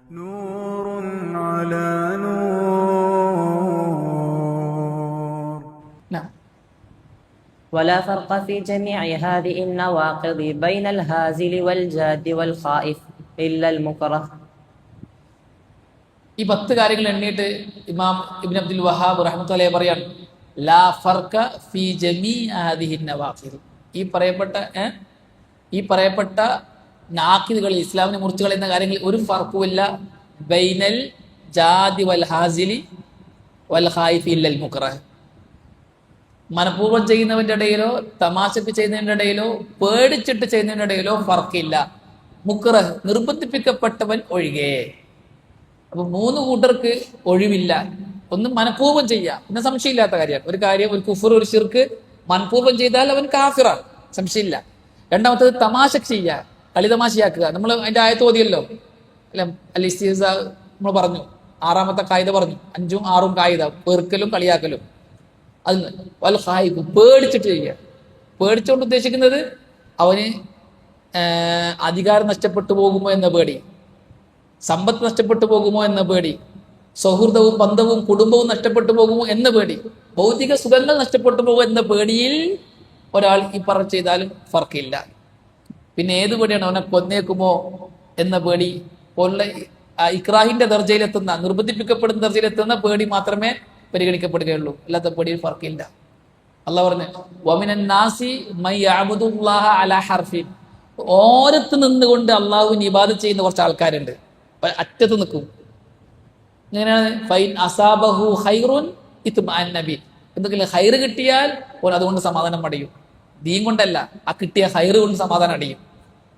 نور على نور. نعم. ولا فرق في جميع هذه النواقض بين الهازل والجاد والخائف إلا المكره. ഈ 10 കാര്യങ്ങൾ എണ്ണിയിട്ട് ഇമാം ഇബ്നു അബ്ദുൽ വഹാബ് റഹ്മത്തുള്ളാഹി പറയാണ് ലാ ഫർക ഫി ജമീ ഹാദിഹി നവാഖിദ്. ഈ പറയപ്പെട്ട നാഖിദുകൾ, ഇസ്ലാമിനെ മുറിച്ചു കളയുന്ന കാര്യങ്ങളിൽ ഒരു ഫർക്കുമില്ല. ബൈനൽ ജാദി വൽ ഹാസിലി വൽ ഖായിഫി ഇല്ലൽ മുക്റഹ്. മനഃപൂർവ്വം ചെയ്യുന്നവന്റെ ഇടയിലോ തമാശക്ക് ചെയ്യുന്നതിന്റെ ഇടയിലോ പേടിച്ചിട്ട് ചെയ്യുന്നതിന്റെ ഇടയിലോ ഫർക്കില്ല. മുക്റഹ് നിർബന്ധിപ്പിക്കപ്പെട്ടവൻ ഒഴികെ. അപ്പൊ 3 കൂട്ടർക്ക് ഒഴിവില്ല. ഒന്ന് മനഃപൂർവ്വം ചെയ്യാം, പിന്നെ സംശയമില്ലാത്ത കാര്യമാണ്. ഒരു കാര്യം, ഒരു കുഫർ, ഒരു ശിർക്ക് മനഃപൂർവ്വം ചെയ്താൽ അവൻ കാഫിറാണ്, സംശയമില്ല. രണ്ടാമത്തത് തമാശക്ക് ചെയ്യുക, കളി തമാശയാക്കുക. നമ്മൾ അതിന്റെ ആയത്ത് ഓതിയല്ലോ അല്ലെ, നമ്മൾ പറഞ്ഞു 6ാമത്തെ കായിക പറഞ്ഞു, 5ഉം 6ഉം കായിക, പെറുക്കലും കളിയാക്കലും. അത് വൽ ഖായിഫ്, പേടിച്ചിട്ട് ചെയ്യുക. പേടിച്ചുകൊണ്ട് ഉദ്ദേശിക്കുന്നത് അവന് അധികാരം നഷ്ടപ്പെട്ടു പോകുമോ എന്ന പേടി, സമ്പത്ത് നഷ്ടപ്പെട്ടു പോകുമോ എന്ന പേടി, സൗഹൃദവും ബന്ധവും കുടുംബവും നഷ്ടപ്പെട്ടു പോകുമോ എന്ന പേടി, ഭൗതിക സുഖങ്ങൾ നഷ്ടപ്പെട്ടു പോകുമോ എന്ന പേടിയിൽ ഒരാൾ ഈ പറഞ്ഞ ചെയ്താലും ഫർക്കില്ല. പിന്നെ ഏത് പേടിയാണ്? അവനെ കൊന്നേക്കുമോ എന്ന പേടി പോലുള്ള ഇക്രാഹിന്റെ ദർജയിലെത്തുന്ന, നിർബന്ധിപ്പിക്കപ്പെടുന്ന ദർജയിലെത്തുന്ന പേടി മാത്രമേ പരിഗണിക്കപ്പെടുകയുള്ളൂ. അല്ലാത്ത പേടിയിൽ ഫർക്കില്ല. അള്ളാഹ് പറഞ്ഞു വമിനൻ നാസി മൻ യഅബുദുല്ലാഹ അലാ ഹർഫിൻ. ഓരത്ത് നിന്നുകൊണ്ട് അള്ളാഹുവിന് ഇബാദത്ത് ചെയ്യുന്ന കുറച്ച് ആൾക്കാരുണ്ട്. അറ്റത്ത് നിൽക്കും. ഇങ്ങനെയാണ് ഫൈൻ അസാബഹു ഖൈറുൻ ഇത്മഅന്ന ബി. എന്തെങ്കിലും ഹൈറ് കിട്ടിയാൽ ഓൻ അതുകൊണ്ട് സമാധാനം അടയും. ദീൻ കൊണ്ടല്ല, ആ കിട്ടിയ ഹൈറ് കൊണ്ട് സമാധാനം അടയും.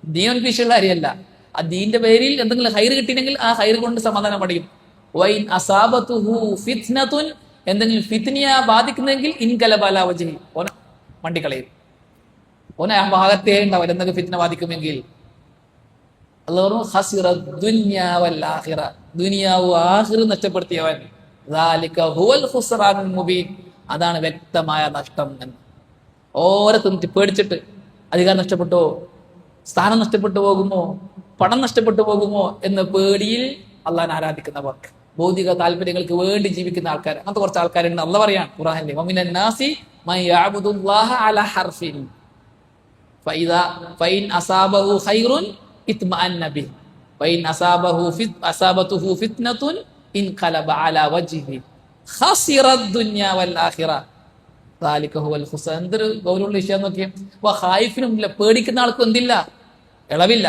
ദീൻ ഒരു വിഷയമുള്ള കാര്യമല്ല. ആ ദീന്റെ പേരിൽ എന്തെങ്കിലും ഹൈറ് കിട്ടിയെങ്കിൽ ആ ഹൈറ് കൊണ്ട് സമാധാനം അടയും. വൈൻ അസാബതുഹു ഫിത്നതുൻ, എന്തെങ്കിലും ഫിത്നിയ ബാധിക്കുന്നെങ്കിൽ ഇൻകലബ അലാ വജ്ഹി, ഓന മണ്ടിക്കളയും. ഓന ആ ഭാഗത്തേ ഉണ്ടാവില്ല എന്തെങ്കിലും ഫിത്ന ബാധിക്കുമെങ്കിൽ. അല്ലാഹു ഖസിറ ദുനിയ വൽ ആഖിറ, ദുനിയാവും ആഖിറയും നഷ്ടപ്പെടുത്തിയവൻ. ദാലിക ഹുവൽ ഖുസ്റാനുൽ മുബീൻ, അതാണ് വ്യക്തമായ നഷ്ടം എന്ന്. ഓരത്തും പേടിച്ചിട്ട് അധികാരം നഷ്ടപ്പെട്ടോ, സ്ഥാനം നഷ്ടപ്പെട്ടു പോകുമോ, പണം നഷ്ടപ്പെട്ടു പോകുമോ എന്ന പേടിയിൽ അള്ളാഹിനെ ആരാധിക്കുന്നവർ, ഭൗതിക താല്പര്യങ്ങൾക്ക് വേണ്ടി ജീവിക്കുന്ന ആൾക്കാർ, അങ്ങനത്തെ കുറച്ച് ആൾക്കാരുണ്ട്. അള്ളാഹ് പറയാണ് ഖുർആനിൽ വമിനൻ നാസി മൻ യഅബുദുല്ലാഹ അലാ ഹർഫിൻ ഫൈൻ അസാബഹു ഖൈറുൻ ഇത്മഅന്ന ബിഹി വൈൻ അസാബതുഹു ഫിത്നതുൻ ഇൻഖലബ അലാ വജ്ഹിഹി ഖസിറ ദുനിയ വൽ ആഖിറ ദാലിക ഹുവൽ ഖുസ്റാൻ. എന്തൊരു ഗൗരവമുള്ള വിഷയം നോക്കിയേ. ഖായിഫിനും ഇല്ല, പേടിക്കുന്ന ആൾക്കും എന്തില്ല, ഇളവില്ല.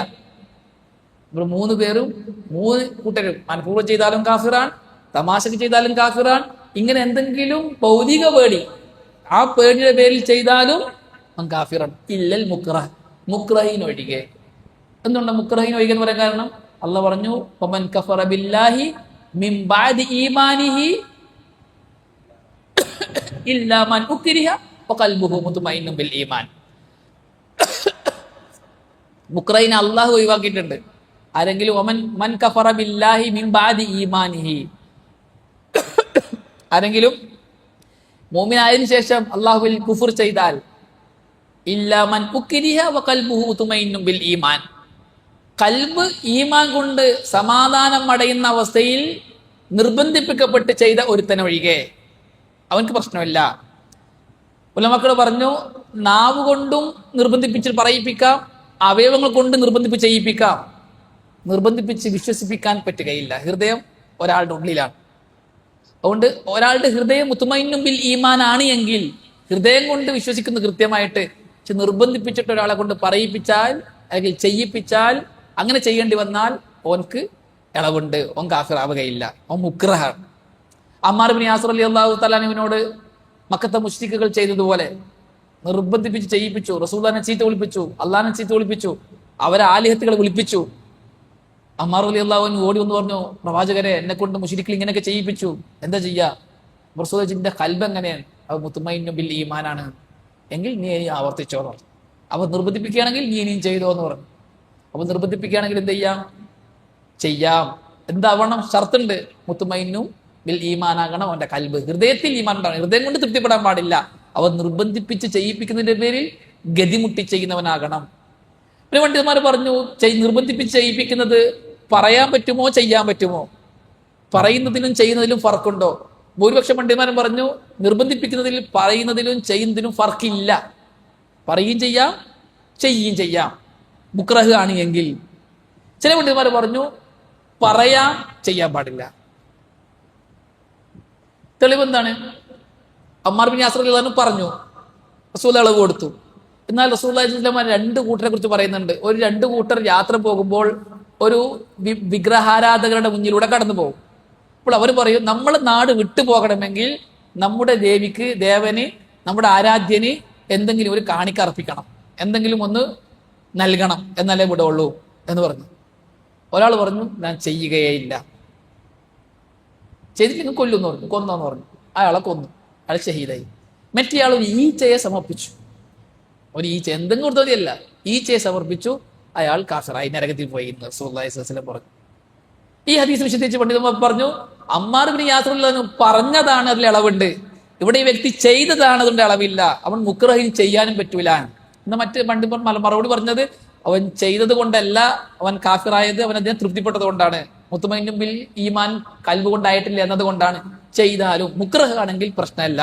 ഇവർ 3 പേരും 3 കൂട്ടരും മനഃപൂർവ്വം ചെയ്താലും കാഫിറാൻ, തമാശക്ക് ചെയ്താലും കാഫിറാൻ. ഇങ്ങനെ എന്തെങ്കിലും ഭൗതിക പേടി, ആ പേടിയുടെ പേരിൽ ചെയ്താലും കാഫിറാൻ. ഇല്ലൽ മുക്റഹ്, മുക്റഹീൻ ഒഴികെ. എന്തുകൊണ്ട് മുക്റഹീൻ ഒഴികെ എന്ന് പറയാൻ കാരണം? അള്ളാഹ് പറഞ്ഞു വമൻ കഫറ ബില്ലാഹി മിൻ ബഅദി ഈമാനിഹി ഇല്ലാ മൻ ഉക്രിഹ വഖൽബുഹു മുത്മഇന്നുൻ ബിൽ ഈമാൻ. മുക്റഹീൻ അള്ളാഹു ഒഴിവാക്കിയിട്ടുണ്ട്. ആരെങ്കിലും മൻ കഫറ ബില്ലാഹി മിൻ ബഅദി ഈമാനിഹി, ആരെങ്കിലും മുഅ്മിനായതിനു ശേഷം അള്ളാഹുവിൽ കുഫർ ചെയ്താൽ, ഇല്ലാ മൻ ഉക്രിഹ വഖൽബുഹു മുത്മഇന്നുൻ ബിൽ ഈമാൻ, കൽബ് ഈമാൻ കൊണ്ട് സമാധാനം അടയുന്ന അവസ്ഥയിൽ നിർബന്ധിപ്പിക്കപ്പെട്ട് ചെയ്ത ഒരുത്തനെ ഒഴികെ അവൻക്ക് പ്രശ്നമില്ല. ഉലമാക്കൾ പറഞ്ഞു നാവ് കൊണ്ടും നിർബന്ധിപ്പിച്ച് പറയിപ്പിക്കാം, അവയവങ്ങൾ കൊണ്ട് നിർബന്ധിപ്പിച്ച് ചെയ്യിപ്പിക്കാം. നിർബന്ധിപ്പിച്ച് വിശ്വസിപ്പിക്കാൻ പറ്റുകയില്ല. ഹൃദയം ഒരാളുടെ ഉള്ളിലാണ്. അതുകൊണ്ട് ഒരാളുടെ ഹൃദയം മുത്മഇന്നുൻ ബിൽ ഈമാൻ ആണ് എങ്കിൽ ഹൃദയം കൊണ്ട് വിശ്വസിക്കുന്ന കൃത്യമായിട്ട്, പക്ഷെ നിർബന്ധിപ്പിച്ചിട്ട് ഒരാളെ കൊണ്ട് പറയിപ്പിച്ചാൽ അല്ലെങ്കിൽ ചെയ്യിപ്പിച്ചാൽ, അങ്ങനെ ചെയ്യേണ്ടി വന്നാൽ ഓൻക്ക് ഇളവുണ്ട്, ഓൻ കാഫിറാവുകയില്ല, ഓൻ മുക്റഹാണ്. അമ്മാർ ഇബ്നു യാസിർ റളിയല്ലാഹു തആല അൻഹുവിനോട് മക്കത്തെ മുശ്രിക്കുകൾ ചെയ്തതുപോലെ നിർബന്ധിപ്പിച്ച് ചെയ്യിപ്പിച്ചു. റസൂലുള്ളാഹിനെ ചീത്ത വിളിപ്പിച്ചു, അള്ളാഹിനെ ചീത്ത വിളിപ്പിച്ചു, അവരെ ആലിഹത്തുകളെ വിളിപ്പിച്ചു. അമ്മാർ റളിയല്ലാഹു അൻഹു ഓടി വന്ന് പറഞ്ഞു, പ്രവാചകരെ, എന്നെ കൊണ്ട് മുശ്രിക്കുകൾ ഇങ്ങനെയൊക്കെ ചെയ്യിപ്പിച്ചു, എന്താ ചെയ്യാ? റസൂലുള്ളാഹിന്റെ ഖൽബ് എങ്ങനെയാണ്? അവ മുത്മഇന്നുൻ ബിൽ ഈമാനാണ് എങ്കിൽ നീ ഇനി ആവർത്തിച്ചോ എന്ന് പറഞ്ഞു. അവർ നിർബന്ധിപ്പിക്കുകയാണെങ്കിൽ നീ ഇനിയും ചെയ്തോ എന്ന് പറഞ്ഞു. അപ്പൊ നിർബന്ധിപ്പിക്കുകയാണെങ്കിൽ എന്ത് ചെയ്യാം. എന്താവണം? ഷർത്തുണ്ട്. മുത്മഇന്നുൻ ബിൽ ഈമാനാകണം അവന്റെ കൽബ്, ഹൃദയത്തിൽ ഈമാൻ ഉണ്ടാകണം. ഹൃദയം കൊണ്ട് തൃപ്തിപ്പെടാൻ പാടില്ല. അവൻ നിർബന്ധിപ്പിച്ച് ചെയ്യിപ്പിക്കുന്നതിന്റെ പേരിൽ ഗതിമുട്ടി ചെയ്യുന്നവനാകണം. പിന്നെ പണ്ഡിതന്മാർ പറഞ്ഞു നിർബന്ധിപ്പിച്ച് ചെയ്യിപ്പിക്കുന്നത് പറയാൻ പറ്റുമോ ചെയ്യാൻ പറ്റുമോ? പറയുന്നതിലും ചെയ്യുന്നതിലും ഫർക്കുണ്ടോ? ഭൂരിപക്ഷം പണ്ഡിതന്മാരും പറഞ്ഞു നിർബന്ധിപ്പിക്കുന്നതിൽ പറയുന്നതിലും ചെയ്യുന്നതിലും ഫർക്കില്ല. പറയുകയും ചെയ്യാം ചെയ്യുകയും ചെയ്യാം മുക്രഹ് ആണ് എങ്കിൽ. ചില പണ്ഡിതന്മാർ പറഞ്ഞു പറയാം ചെയ്യാൻ പാടില്ല. തെളിവെന്താണ്? അമ്മാർ ബിൻ യാസർ റളിയല്ലാഹു അൻഹു പറഞ്ഞു, റസൂൽ അളവ് കൊടുത്തു. എന്നാൽ റസൂലുള്ളാഹി സ്വല്ലല്ലാഹു അലൈഹി വസല്ലം രണ്ട് കൂട്ടരെ കുറിച്ച് പറയുന്നുണ്ട്. ഒരു രണ്ട് കൂട്ടർ യാത്ര പോകുമ്പോൾ ഒരു വിഗ്രഹാരാധകരുടെ മുന്നിലൂടെ കടന്നു പോകും. അപ്പോൾ അവർ പറയും, നമ്മൾ നാട് വിട്ടു പോകണമെങ്കിൽ നമ്മുടെ ദേവിക്ക്, ദേവന്, നമ്മുടെ ആരാധ്യന് എന്തെങ്കിലും ഒരു കാണിക്ക അർപ്പിക്കണം, എന്തെങ്കിലും ഒന്ന് നൽകണം, എന്നാലേ വിടുള്ളൂ എന്ന് പറഞ്ഞു. ഒരാൾ പറഞ്ഞു, ഞാൻ ചെയ്യുകയില്ല, ചെയ്തില്ലെങ്കിൽ കൊല്ലുമെന്ന് പറഞ്ഞു. കൊന്നെന്ന് പറഞ്ഞു. അയാളെ കൊന്നു, അയാൾ ഷഹീദായി. മറ്റേയാൾ ഒരു ഈച്ചയെ സമർപ്പിച്ചു. ഒരു ഈച്ച, എന്തെങ്കിലും കൊടുത്തതല്ല, ഈച്ചയെ സമർപ്പിച്ചു, അയാൾ കാഫിറായി, നരകത്തിൽ പോയി എന്ന് റസൂലുള്ളാഹി സ്വല്ലല്ലാഹു അലൈഹി വസല്ലം പറഞ്ഞു. ഈ ഹദീസ് വിശദീകരിച്ച് പണ്ഡിതന്മാർ പറഞ്ഞു, അമ്മാർ ബിൻ യാസർ റളിയല്ലാഹു അൻഹു പറഞ്ഞതാണ് അതിൽ അളവുണ്ട്, ഇവിടെ ഈ വ്യക്തി ചെയ്തതാണ് അതിന്റെ അളവില്ല, അവൻ മുക്റഹിന് ചെയ്യാനും പറ്റൂല എന്ന്. മറ്റ് പണ്ഡിതന്മാർ മറുപടി പറഞ്ഞത്, അവൻ ചെയ്തത് കൊണ്ടല്ല അവൻ കാഫിറായത്, അവൻ അതിനെ തൃപ്തിപ്പെട്ടത് കൊണ്ടാണ്. മുത്മഇന്നും ബിൽ ഈമാൻ കൽബ് കൊണ്ടായിട്ടില്ല എന്നതുകൊണ്ടാണ്. ചെയ്താലും മുക്റഹ് ആണെങ്കിൽ പ്രശ്നമല്ല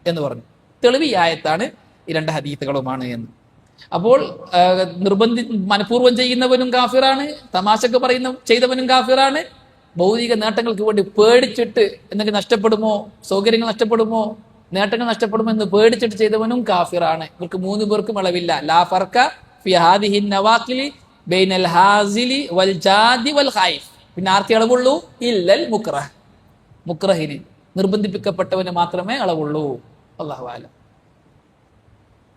എന്ന് പറഞ്ഞു. തെളിവ് ഈ ആയത്താണ്, ഈ രണ്ട് ഹദീസുകളുമാണ് എന്ന്. അപ്പോൾ മനഃപൂർവ്വം ചെയ്യുന്നവനും കാഫിറാണ്, തമാശക്ക് ചെയ്തവനും കാഫിറാണ്. ഭൗതിക നേട്ടങ്ങൾക്ക് വേണ്ടി പേടിച്ചിട്ട് എന്തെങ്കിലും നഷ്ടപ്പെടുമോ, സൗകര്യങ്ങൾ നഷ്ടപ്പെടുമോ, നേട്ടങ്ങൾ നഷ്ടപ്പെടുമോ എന്ന് പേടിച്ചിട്ട് ചെയ്തവനും കാഫിറാണ്. ഇവർക്ക് മൂന്ന് പേർക്കും അളവില്ല. ലാ ഫർക ഫി ഹാദിഹി നവാഖിലി ബൈനൽ ഹാസിലി വൽ ജാദി വൽ ഖൈഫ്. പിന്നെ ആർക്കേ അളവുള്ളൂ? ഇല്ലൽ മുക്റഹ്. മുക്റഹിന്, നിർബന്ധിപ്പിക്കപ്പെട്ടവന് മാത്രമേ അളവുള്ളൂ. അല്ലാഹു അഅലം.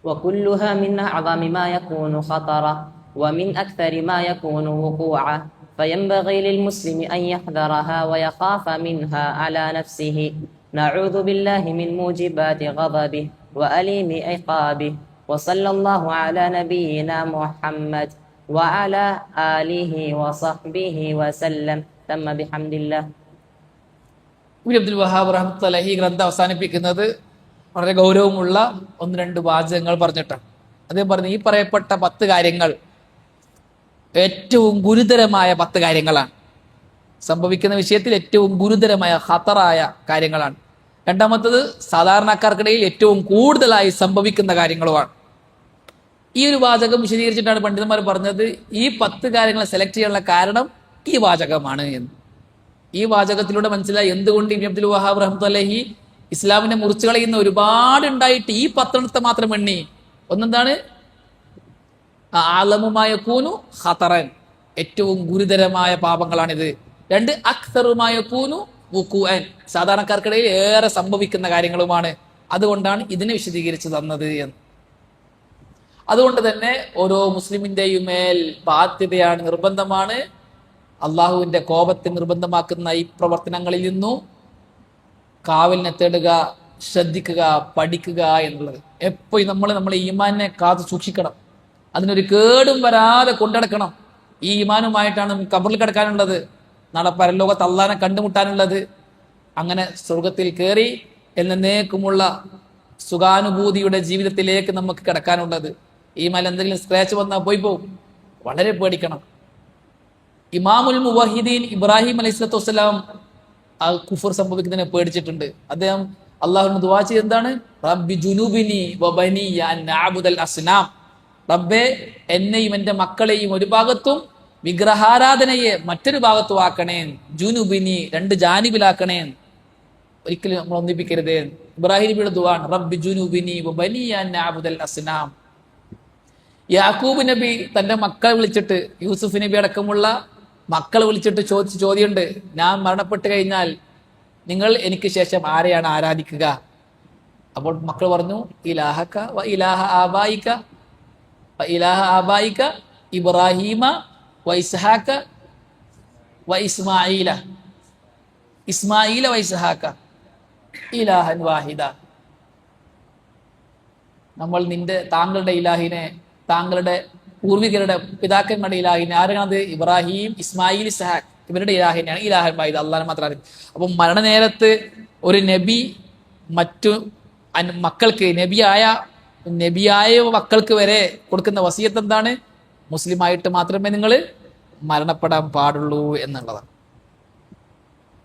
وكلها من أعظم ما يكون خطرا ومن أكثر ما يكون وقوعا فينبغي للمسلم أن يحذرها ويخاف منها على نفسه. نعوذ بالله من موجبات غضبه وأليم عقابه. وصلى الله على نبينا محمد وعلى آله وصحبه وسلم. ثم بحمد الله. അബ്ദുൽ വഹാബ് റഹ്മത്തുള്ളാഹി ഗ്രന്ഥം അവസാനിപ്പിക്കുന്നത് വളരെ ഗൗരവമുള്ള ഒന്ന് രണ്ട് വാചകങ്ങൾ പറഞ്ഞിട്ടാണ്. അദ്ദേഹം പറഞ്ഞു, ഈ പറയപ്പെട്ട 10 കാര്യങ്ങൾ ഏറ്റവും ഗുരുതരമായ 10 കാര്യങ്ങളാണ്. സംഭവിക്കുന്ന വിഷയത്തിൽ ഏറ്റവും ഗുരുതരമായ ഖതറായ കാര്യങ്ങളാണ്. രണ്ടാമത്തത് സാധാരണക്കാർക്കിടയിൽ ഏറ്റവും കൂടുതലായി സംഭവിക്കുന്ന കാര്യങ്ങളുമാണ്. ഈ ഒരു വാചകം വിശദീകരിച്ചിട്ടാണ് പണ്ഡിതന്മാർ പറഞ്ഞത്, ഈ 10 കാര്യങ്ങളെ സെലക്ട് ചെയ്യാനുള്ള കാരണം ഈ വാചകമാണ് എന്ന്. ഈ വാചകത്തിലൂടെ മനസ്സിലായി എന്തുകൊണ്ട് ഇബ്നു അബ്ദുൽ വഹാബ് റഹ്മത്തുള്ളാഹി ഇസ്ലാമിനെ മുറിച്ചു കളയുന്ന ഒരുപാട് ഉണ്ടായിട്ട് ഈ 10 മാത്രം എണ്ണി. ഒന്നെന്താണ്? ആലമുമായ കൂനു ഖതറൻ, ഏറ്റവും ഗുരുതരമായ പാപങ്ങളാണിത്. 2 അക്സറുമായ കൂനു വുഖൂഅൻ, സാധാരണക്കാർക്കിടയിൽ ഏറെ സംഭവിക്കുന്ന കാര്യങ്ങളുമാണ്. അതുകൊണ്ടാണ് ഇതിനെ വിശദീകരിച്ച് തന്നത് എന്ന്. അതുകൊണ്ട് തന്നെ ഓരോ മുസ്ലിമിന്റെയും മേൽ ബാധ്യതയാണ്, നിർബന്ധമാണ് അള്ളാഹുവിന്റെ കോപത്തെ നിർബന്ധമാക്കുന്ന ഈ പ്രവർത്തനങ്ങളിൽ നിന്നും കാവലിനെ തേടുക, ശ്രദ്ധിക്കുക, പഠിക്കുക എന്നുള്ളത്. എപ്പോഴും നമ്മളെ ഈമാനിനെ കാത്തു സൂക്ഷിക്കണം, അതിനൊരു കേടും വരാതെ കൊണ്ടടക്കണം. ഈ ഈമാനുമായിട്ടാണ് ഖബറിൽ കിടക്കാനുള്ളത്, നാളെ പരലോകത്ത് അള്ളാഹിനെ കണ്ടുമുട്ടാനുള്ളത്. അങ്ങനെ സ്വർഗത്തിൽ കയറി എന്നേക്കുമുള്ള സുഖാനുഭൂതിയുടെ ജീവിതത്തിലേക്ക് നമുക്ക് കിടക്കാനുള്ളത്. ഈമാൻ എന്തെങ്കിലും സ്ക്രാച്ച് വന്നാൽ പോകും, വളരെ പേടിക്കണം. ഇമാമുൽ മുവഹിദീൻ ഇബ്രാഹിം അലൈഹിസ്സലാത്തു വസ്സലാം ആ കുഫർ സംഭവിക്കുന്നതിനെ പേടിച്ചിട്ടുണ്ട്. അദ്ദേഹം അള്ളാഹുവിന് ദുആ ചെയ്ത് എന്താണ്? റബ്ബി ജുനൂബിനി വബനിയ അൻ നഅബുദൽ അസ്നാം. റബ്ബേ, എന്നെയും എൻ്റെ മക്കളെയും ഒരു ഭാഗത്തും വിഗ്രഹാരാധനയെ മറ്റൊരു ഭാഗത്തും ആക്കണേ. ജുനൂബിനി, 2 ജാനിബിലാക്കണേ, ഒരിക്കലും നമ്മൾ ഒന്നിപ്പിക്കരുതേ. ഇബ്രാഹിം നബിയുടെ ദുആ ആണ്, റബ്ബി ജുനൂബിനി വബനിയ അൻ നഅബുദൽ അസ്നാം. യാക്കൂബ് നബി തന്റെ മക്കളെ വിളിച്ചിട്ട്, യൂസുഫ് നബി അടക്കമുള്ള മക്കളെ വിളിച്ചിട്ട് ചോദിച്ച ചോദ്യമുണ്ട്, ഞാൻ മരണപ്പെട്ട് കഴിഞ്ഞാൽ നിങ്ങൾ എനിക്ക് ശേഷം ആരെയാണ് ആരാധിക്കുക? അപ്പോൾ മക്കൾ പറഞ്ഞു, ഇലാഹക വ ഇലാഹ ആബായിക വ ഇലാഹ ആബായിക ഇബ്രാഹീമ വ ഇസ്ഹാക വ ഇസ്മാഈല വ ഇസ്ഹാക ഇലാഹൻ വാഹിദ. നമ്മൾ താങ്കളുടെ ഇലാഹിനെ, താങ്കളുടെ പൂർവികരുടെ പിതാക്കന്മാരുടെ ഇലാഹിനെ, ആരാണത്? ഇബ്രാഹിം, ഇസ്മായിൽ, ഇസ്ഹാഖ്, ഇവരുടെ ഇലാഹിനെയാണ് ഇലാഹൻ വാഹിദ, അള്ളാഹ് മാത്രം. അപ്പം മരണനേരത്ത് ഒരു നബി മറ്റു മക്കൾക്ക്, നബിയായ മക്കൾക്ക് വരെ കൊടുക്കുന്ന വസിയത്ത് എന്താണ്? മുസ്ലിമായിട്ട് മാത്രമേ നിങ്ങൾ മരണപ്പെടാൻ പാടുള്ളൂ എന്നുള്ളതാണ്.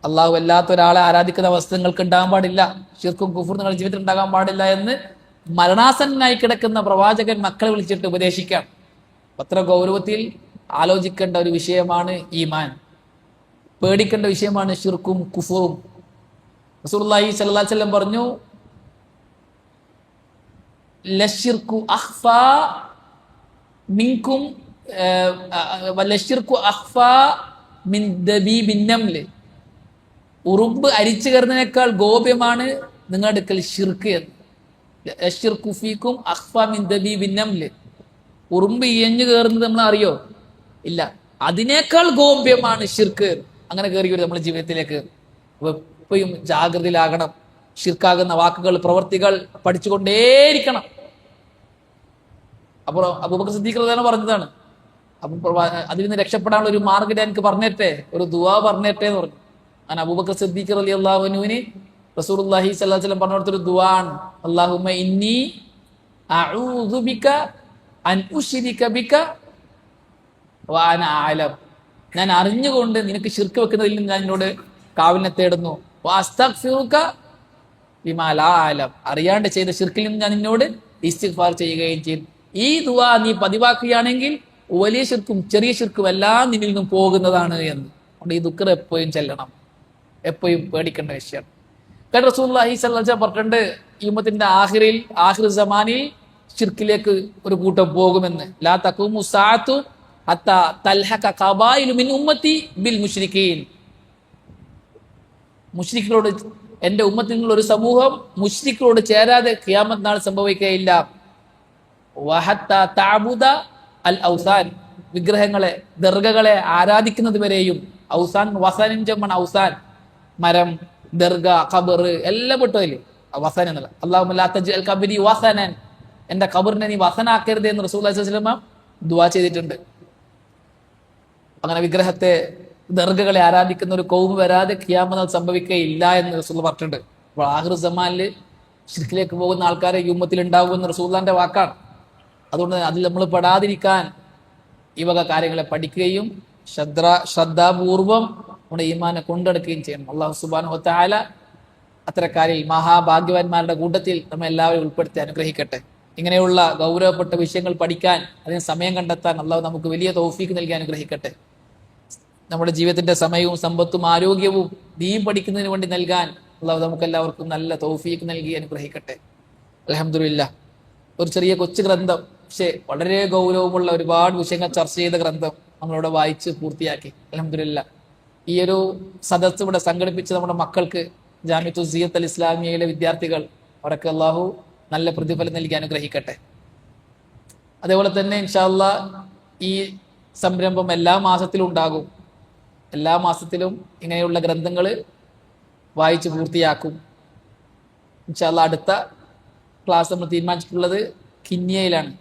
അള്ളാഹു അല്ലാത്ത ഒരാളെ ആരാധിക്കുന്ന അവസ്ഥ നിങ്ങൾക്ക് ഉണ്ടാകാൻ പാടില്ല, ശിർക്കും കുഫറും നിങ്ങളുടെ ജീവിതത്തിൽ ഉണ്ടാകാൻ പാടില്ല എന്ന് മരണാസന്നനായി കിടക്കുന്ന പ്രവാചകൻ മക്കളെ വിളിച്ചിട്ട് ഉപദേശിക്കാം. അത്ര ഗൗരവത്തിൽ ആലോചിക്കേണ്ട ഒരു വിഷയമാണ് ഈമാൻ. പേടിക്കേണ്ട വിഷയമാണ് ശിർക്കും കുഫറും. റസൂലുള്ളാഹി സ്വല്ലല്ലാഹു അലൈഹി വസല്ലം പറഞ്ഞു, ലശ്ശിർക്കു അഖ്ഫാ മിൻകും വലശ്ശിർക്കു അഖ്ഫാ മിൻ ദബീബിൻ നംൽ. ഉറുമ്പ് അരിച്ചു കയറുന്നതിനേക്കാൾ ഗോപ്യമാണ് നിങ്ങളുടെ അടുക്കൽ ഷിർക്ക് എന്ന്. ലശ്ശിർക്കു ഫീക്കും അഖ്ഫാ മിൻ ദബീബിൻ നംൽ. ഉറുമ്പ് ഇയഞ്ഞു കയറുന്നത് നമ്മൾ അറിയോ? ഇല്ല. അതിനേക്കാൾ ഗോപ്യമാണ് ഷിർക്ക്. അങ്ങനെ കയറി വരും നമ്മുടെ ജീവിതത്തിലേക്ക്. എപ്പോഴും ജാഗ്രതയിലാകണം. ഷിർക്കാകുന്ന വാക്കുകൾ, പ്രവർത്തികൾ പഠിച്ചുകൊണ്ടേയിരിക്കണം. അപ്പോൾ അബൂബക്കർ സിദ്ദീഖ് റളിയല്ലാഹു പറഞ്ഞതാണ്, അപ്പം അതിൽ നിന്ന് രക്ഷപ്പെടാനുള്ള ഒരു മാർഗ്ഗം എനിക്ക് പറഞ്ഞേട്ടെ, ഒരു ദുആ പറഞ്ഞേട്ടെ എന്ന് പറഞ്ഞു. അങ്ങനെ അബൂബക്കർ സിദ്ദീഖ് റളിയല്ലാഹു അൻഹുവിന് റസൂലുള്ളാഹി സ്വല്ലല്ലാഹു അലൈഹി വസല്ലം പറഞ്ഞു കൊടുത്തൊരു ദുആ ആണ്, അല്ലാഹുമ്മ ഇന്നി അഊദു ബിക അൻ ഉശ്രിക ബിക വ അന അഅലം. ഞാൻ അറിഞ്ഞുകൊണ്ട് നിനക്ക് ശിർക്ക് വെക്കുന്നതിൽ നിന്ന് ഞാൻ നിന്നോട് കാവലിനെ തേടുന്നു. വ അസ്തഗ്ഫിറുക ബിമാ ലാ അഅലം. അറിയാണ്ട് ചെയ്ത ശിർക്കിൽ നിന്ന് ഞാൻ നിന്നോട് ഇസ്തിഗ്ഫാർ ചെയ്യുകയും ചെയ്യും. ഈ ദുആ നീ പതിവാക്കുകയാണെങ്കിൽ വലിയ ശിർക്കും ചെറിയ ശിർക്കും എല്ലാം നിന്നിൽ നിന്നും പോകുന്നതാണ് എന്ന്. അതുകൊണ്ട് ഈ ദുഃഖം എപ്പോഴും ചെല്ലണം, എപ്പോഴും പേടിക്കേണ്ട വിഷയമാണ്. കാരണം റസൂലുള്ളാഹി സ്വല്ലല്ലാഹു അലൈഹി വസല്ലം പറഞ്ഞിട്ടുണ്ട്, ഈ ഉമ്മത്തിന്റെ ആഖിർ സമാനിൽ ശിർക്കിലേക്ക് ഒരു കൂട്ടം പോകുമെന്ന്. ലാ തഖൂമു സഅതു ഹത്താ തൽഹഖ ഖബായിലു മിൻ ഉമ്മത്തി ബിൽ മുശ്രിക്കീൻ. മുശ്രിക്കുകളോട്, എന്റെ ഉമ്മത്തിൽ നിന്നുള്ള ഒരു സമൂഹം മുശ്രിക്കുകളോട് ചേരാതെ ഖിയാമത്ത് നാൾ സംഭവിക്കുകയില്ല. വഹത്താ തഅബുദ അൽ ഔസാൻ. വിഗ്രഹങ്ങളെ, ദർഗകളെ ആരാധിക്കുന്നത് വരെയും. ഔസാൻ വസനിൻ ജമാണ്. ഔസാൻ മരം, ദർഗ, ഖബർ എല്ലാം പെട്ടതില് വസൻ എന്നല്ല. അല്ലാഹുമ്മ ലാ തജ്അൽ ഖബരി വസനൻ. എന്റെ ഖബറിനെ നീ വസനാക്കരുത് എന്ന് റസൂലുള്ളാഹി സ്വല്ലല്ലാഹു അലൈഹി വസല്ലം ദുആ ചെയ്തിട്ടുണ്ട്. അങ്ങനെ വിഗ്രഹത്തെ, ദർഗകളെ ആരാധിക്കുന്ന ഒരു കൗമ് വരാതെ ഖിയാമത്ത് നാൾ സംഭവിക്കുകയില്ല എന്ന് റസൂൽ പറഞ്ഞിട്ടുണ്ട്. അപ്പോൾ ആഖിർ സമാനില് ശിർക്കിലേക്ക് പോകുന്ന ആൾക്കാരെ ഈ ഉമ്മത്തിൽ ഉണ്ടാകുമെന്ന് റസൂലുള്ളാഹിന്റെ വാക്കാണ്. അതുകൊണ്ട് അതിൽ നമ്മൾ പെടാതിരിക്കാൻ ഈ വക കാര്യങ്ങളെ പഠിക്കുകയും ശ്രദ്ധാപൂർവം നമ്മുടെ ഈമാനെ കൊണ്ടെടുക്കുകയും ചെയ്യണം. അല്ലാഹു സുബ്ഹാനഹു വ തആല അത്തരക്കാരിൽ മഹാഭാഗ്യവാന്മാരുടെ കൂട്ടത്തിൽ നമ്മൾ എല്ലാവരും ഉൾപ്പെടുത്തി അനുഗ്രഹിക്കട്ടെ. ഇങ്ങനെയുള്ള ഗൗരവപ്പെട്ട വിഷയങ്ങൾ പഠിക്കാൻ, അതിന് സമയം കണ്ടെത്താൻ അല്ലാഹു നമുക്ക് വലിയ തൗഫീഖ് നൽകി അനുഗ്രഹിക്കട്ടെ. നമ്മുടെ ജീവിതത്തിന്റെ സമയവും സമ്പത്തും ആരോഗ്യവും ദീൻ പഠിക്കുന്നതിന് വേണ്ടി നൽകാൻ അല്ലാഹു നമുക്ക് എല്ലാവർക്കും നല്ല തൗഫീഖ് നൽകി അനുഗ്രഹിക്കട്ടെ. അൽഹംദുലില്ലാഹ്. ഒരു ചെറിയ കൊച്ചു ഗ്രന്ഥം, പക്ഷേ വളരെ ഗൗരവമുള്ള ഒരുപാട് വിഷയങ്ങൾ ചർച്ച ചെയ്ത ഗ്രന്ഥം നമ്മളിവിടെ വായിച്ച് പൂർത്തിയാക്കി. അൽഹംദുലില്ലാഹ്. ഈ ഒരു സദസ്സ് ഇവിടെ സംഘടിപ്പിച്ച് നമ്മുടെ മക്കൾക്ക്, ജാമിഅത്തു സിയത്ത് അൽ ഇസ്ലാമിയയിലെ വിദ്യാർത്ഥികൾ, അവരൊക്കെ അല്ലാഹു നല്ല പ്രതിഫലം നൽകി അനുഗ്രഹിക്കട്ടെ. അതേപോലെ തന്നെ ഇൻഷാ അല്ലാഹ് ഈ സംരംഭം എല്ലാ മാസത്തിലും ഉണ്ടാകും. എല്ലാ മാസത്തിലും ഇങ്ങനെയുള്ള ഗ്രന്ഥങ്ങൾ വായിച്ച് പൂർത്തിയാക്കും. ഇൻഷാ അല്ലാഹ് അടുത്ത ക്ലാസ് നമ്മൾ തീരുമാനിച്ചിട്ടുള്ളത് കിന്യയിലാണ്.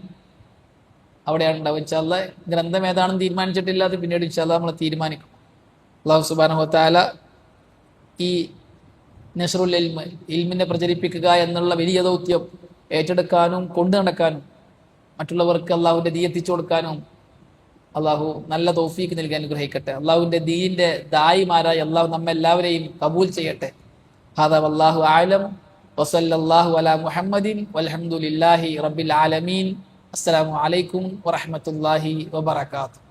അവിടെയാണ് ഉണ്ടാവുക ഇൻഷാ അല്ലാഹ്. ഗ്രന്ഥം ഏതാണെന്ന് തീരുമാനിച്ചിട്ടില്ല, അത് പിന്നീട് ഇൻഷാ അല്ലാഹ് നമ്മൾ തീരുമാനിക്കും. അല്ലാഹു സുബ്ഹാനഹു വ തആല ഈ നസ്റുൽ ഇൽമ്, ഇൽമിനെ പ്രചരിപ്പിക്കുക എന്നുള്ള വലിയ ദൗത്യം ഏറ്റെടുക്കാനും കൊണ്ടു നടക്കാനും മറ്റുള്ളവർക്ക് അള്ളാഹുവിന്റെ ദീൻ എത്തിച്ചു കൊടുക്കാനും അള്ളാഹു നല്ല തൗഫീഖ് നൽകി അനുഗ്രഹിക്കട്ടെ. അള്ളാഹുവിന്റെ ദീനിന്റെ ദായിമാരായി അള്ളാഹു നമ്മെല്ലാവരെയും കബൂൽ ചെയ്യട്ടെ. ഹാദാ വല്ലാഹു അഅലം വസല്ലല്ലാഹു അലാ മുഹമ്മദിൻ വൽഹംദുലില്ലാഹി റബ്ബിൽ ആലമീൻ. അസ്സലാമു അലൈക്കും വറഹ്മത്തുള്ളാഹി വബറകാതുഹു.